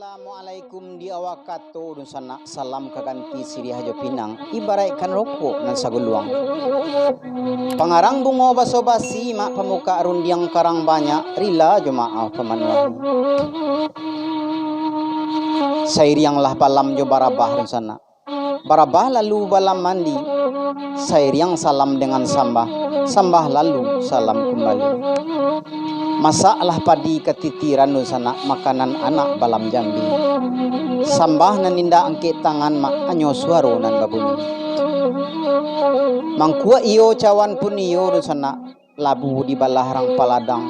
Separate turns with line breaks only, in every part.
Assalamualaikum di awakato dun sana salam kaganti siri hajo pinang ibaratkan rokok nan saguluang. Pangarang bungo baso basi mak pemuka rundiang karang banyak rila jo maaf pemanuahi. Sairiang lah balam jo barabah dun sana. Barabah lalu balam mandi. Sairiang salam dengan sambah. Sambah lalu salam kembali. Masaklah padi ketitiran dun sana makanan anak balam Jambi. Sambah naninda angke tangan mak anyo suaro nan babuni. Mangkua iyo cawan pun iyo dun sana labu di balah rang paladang.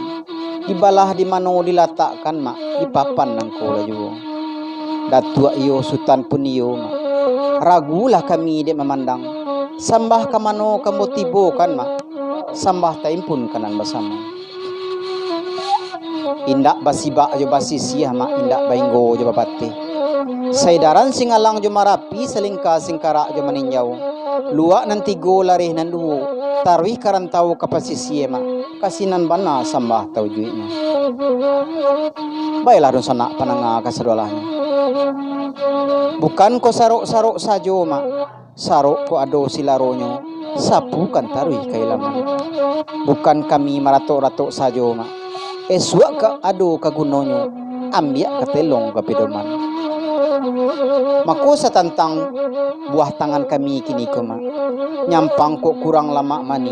Di balah di mano diletakkan mak di papan nang kola juga. Datua iyo sultan pun iyo mak. Ragulah kami dek memandang. Sambah kamano kamu tibo kan mak. Sambah taimpun kanan bersama. Indak basiba jo basi siah mak indak bainggo jo babate. Saidaran singalang jo marapi selingka singkara jo meninjau. Luak nanti go larih nan duo. Tarwih karantau kapasisi mak. Kasinan bana sambah tau juitnya. Baiklah dun sana pananga kasadolahnya. Bukan ko sarok-sarok sajo mak. Sarok ko ado silaronyo. Sapu kan tarwih kailaman. Bukan kami maratok-ratok sajo mak. Eswak ka ado kagunonyo ambiak katelong kapidoman. Mako sa tantang buah tangan kami kini koma nyampang kok kurang lama mani.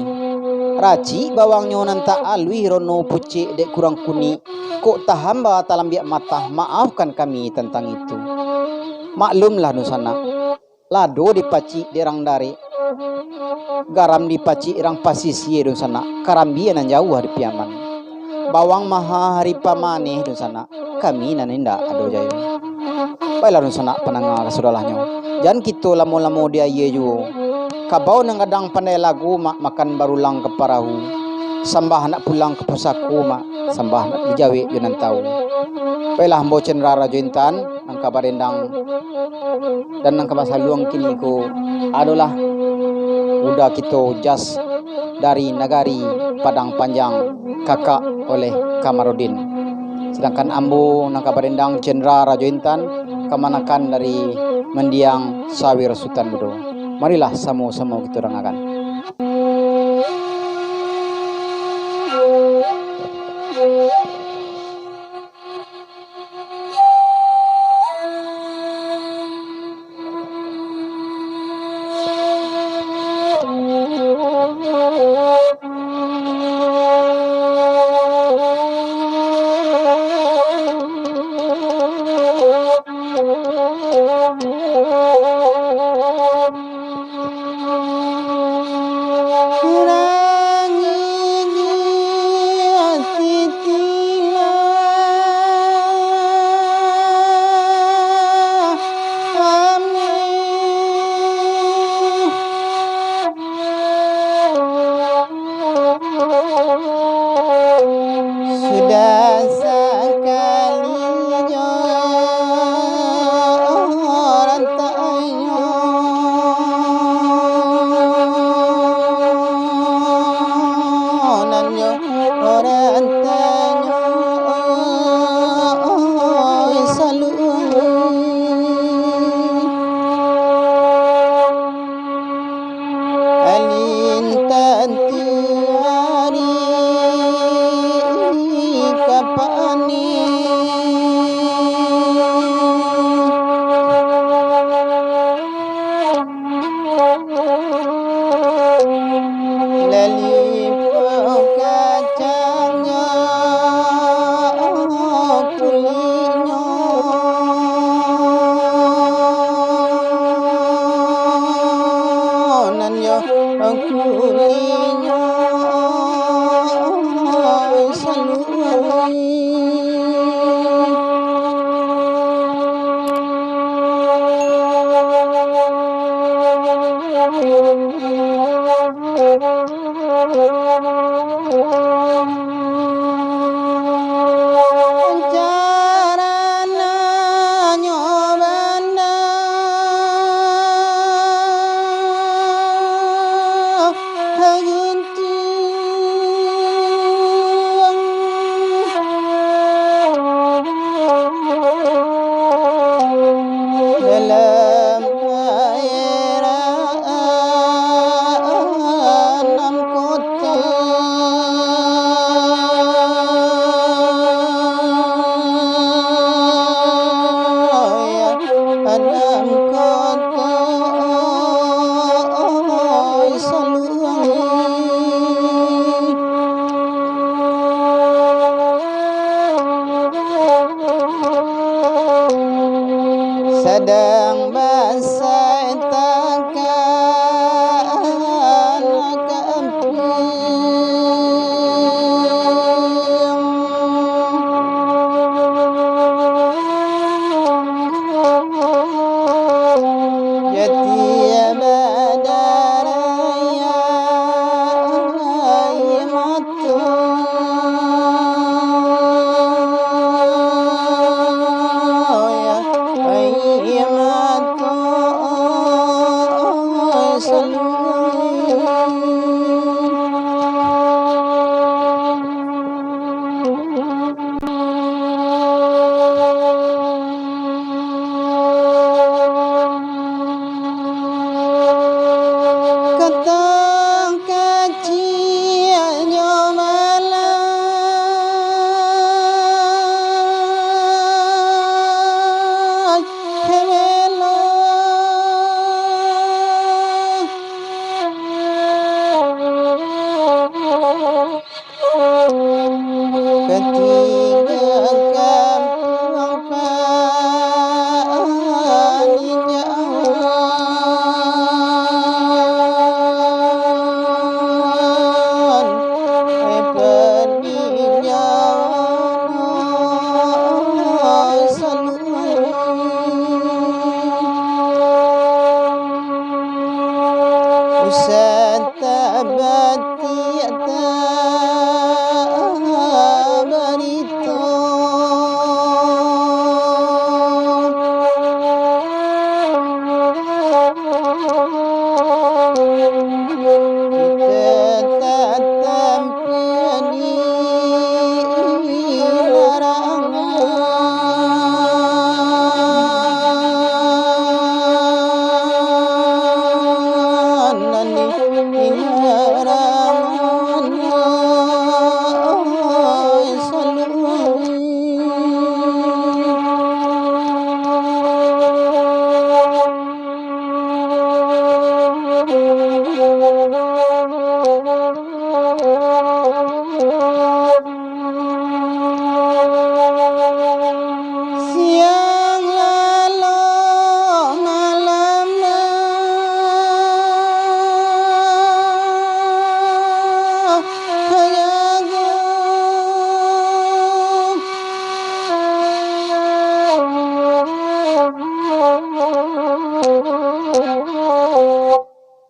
Raci bawangnya nanta alwi rono puci dek kurang kuni kok tahamba talam biak mata. Maafkan kami tentang itu. Maklumlah nusana lado dipaci derang dari garam dipaci irang pasisi nusana karambia nan jauh di piaman. Bawang maha hari pamane dun sana kami naninda ado jayo. Baiklah dun sana pananga kasudalahnya. Jangan kita lamo-lamo dia ye ju. Kabau nang kadang pandai lagu mak makan barulang ke parahu. Sambah nak pulang ke pusaku mak. Sambah nak dijawe yo nan tau. Baiklah mbo cendra rajo intan nang kabarendang dan nang kabasaluang kini ko adolah udah kita jas dari nagari Padang Panjang kakak oleh Kamarudin. Sedangkan ambo nang kabarendang cendra rajo intan kemanakan dari mendiang sawir Sultan Budo. Marilah sama-sama kita dengarkan. Kadang basai takkan jati badaraya matu ya matu Katang kecilnya malam kemelo ketiga kampung siang lalu malam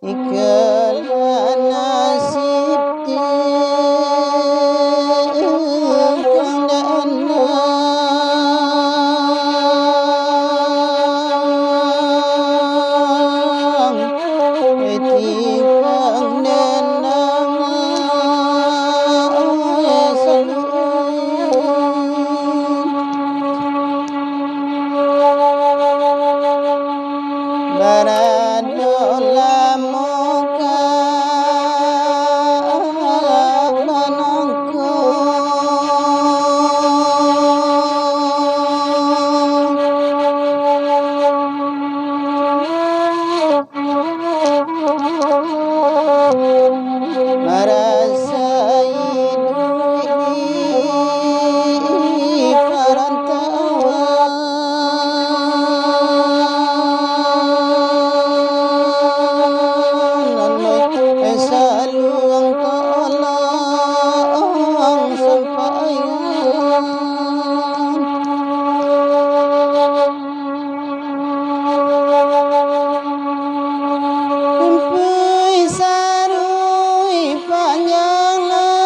ikalah nasib Baradola muka banangku merasai di perantauan saluang tolong sampaian Empui sarui panjanglah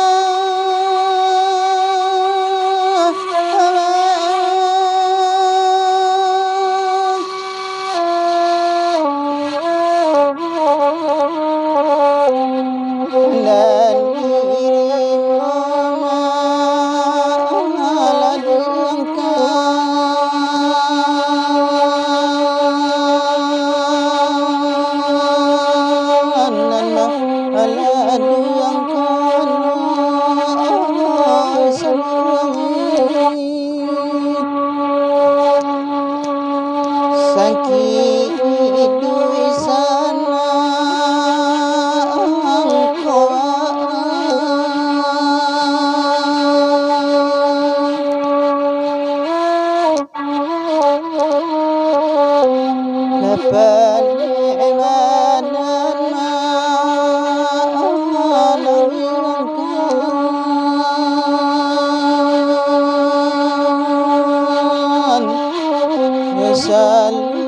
dan dirimu malah diangkat malah diangkat sakit di sana engkau Sal